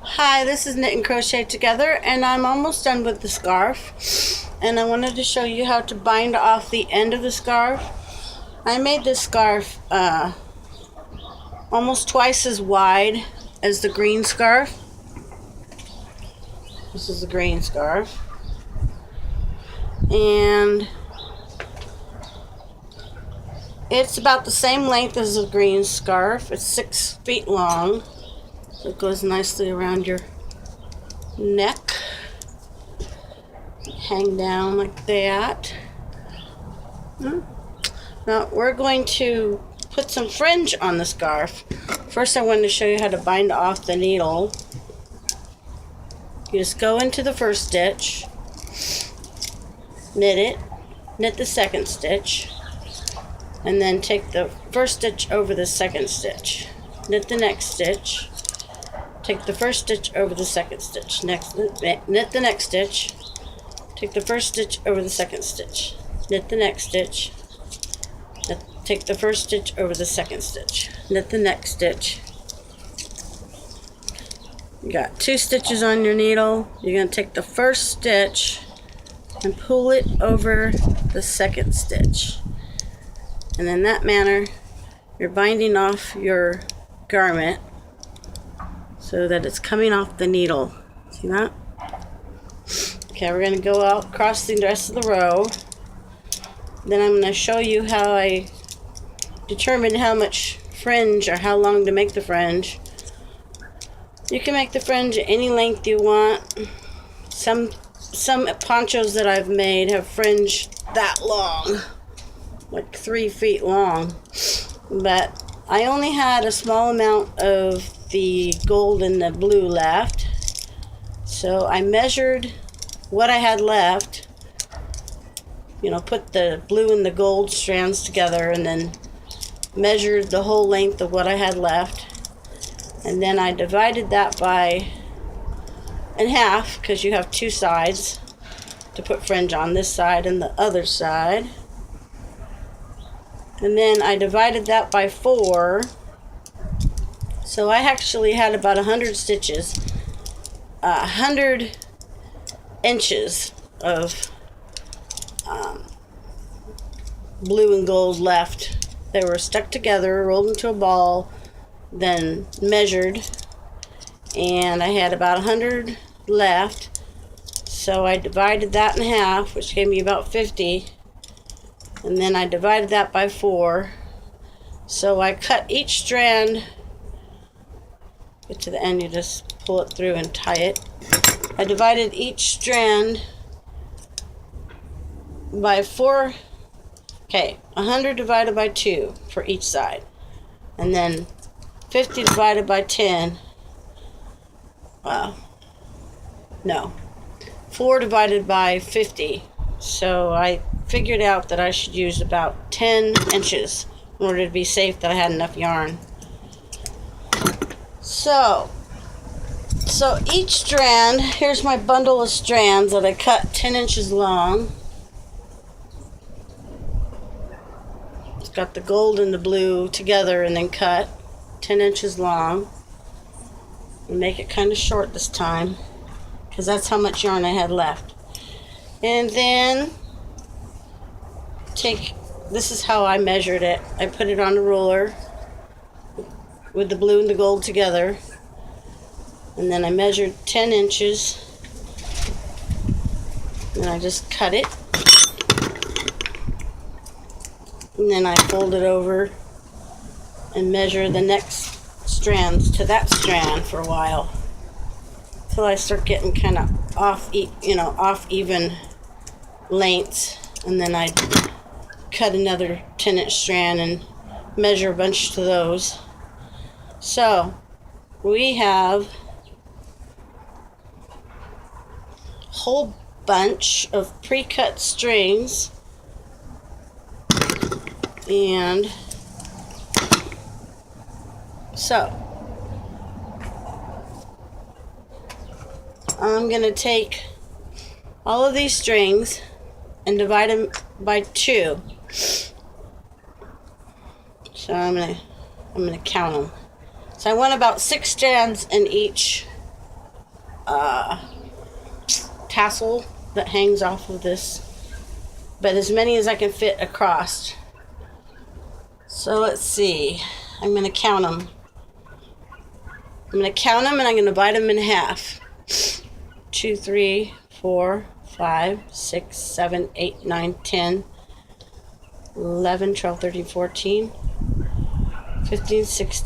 Hi, this is Knit and Crochet Together, and I'm almost done with the scarf. And I wanted to show you how to bind off the end of the scarf. I made this scarf almost twice as wide as the green scarf. This is the green scarf. And it's about the same length as the green scarf. It's 6 feet long. So it goes nicely around your neck. Hang down like that. Now we're going to put some fringe on the scarf. First I wanted to show you how to bind off the needle. You just go into the first stitch, knit it, knit the second stitch, and then take the first stitch over the second stitch. Knit the next stitch, take the first stitch over the second stitch. Next, knit the next stitch, take the first stitch over the second stitch. Knit the next stitch, take the first stitch over the second stitch. Knit the next stitch. You got 2 stitches on your needle. You're going to take the first stitch and pull it over the second stitch. And in that manner, you're binding off your garment so that it's coming off the needle. See that? Okay, we're going to go out across the rest of the row. Then I'm going to show you how I determine how much fringe or how long to make the fringe. You can make the fringe any length you want. Some ponchos that I've made have fringe that long, like 3 feet long. But I only had a small amount of the gold and the blue left. So I measured what I had left. You know, put the blue and the gold strands together and then measured the whole length of what I had left. And then I divided that in half, because you have 2 sides to put fringe on, this side and the other side. And then I divided that by 4. So I actually had about 100 stitches, 100 inches of blue and gold left. They were stuck together, rolled into a ball, then measured, and I had about 100 left. So I divided that in half, which gave me about 50, and then I divided that by 4. So I cut each strand. Get to the end, you just pull it through and tie it. I divided each strand by 4. Okay, 100 divided by 2 for each side, and then 50 divided by 10. No, 4 divided by 50. So I figured out that I should use about 10 inches in order to be safe that I had enough yarn. So each strand, here's my bundle of strands that I cut 10 inches long. It's got the gold and the blue together and then cut 10 inches long. And make it kind of short this time, because that's how much yarn I had left. And then this is how I measured it. I put it on a ruler with the blue and the gold together, and then I measured 10 inches, and I just cut it, and then I fold it over and measure the next strands to that strand for a while till I start getting kind of off even lengths, and then I cut another 10-inch strand and measure a bunch to those. So we have a whole bunch of pre-cut strings, and so I'm going to take all of these strings and divide them by 2. So I'm going to count them. So I want about 6 strands in each tassel that hangs off of this, but as many as I can fit across. So let's see, I'm going to count them. I'm going to count them and I'm going to divide them in half. 2, 3, 4, 5, 6, 7, 8, 9, 10, 11, 12, 13, 14, 15, 16.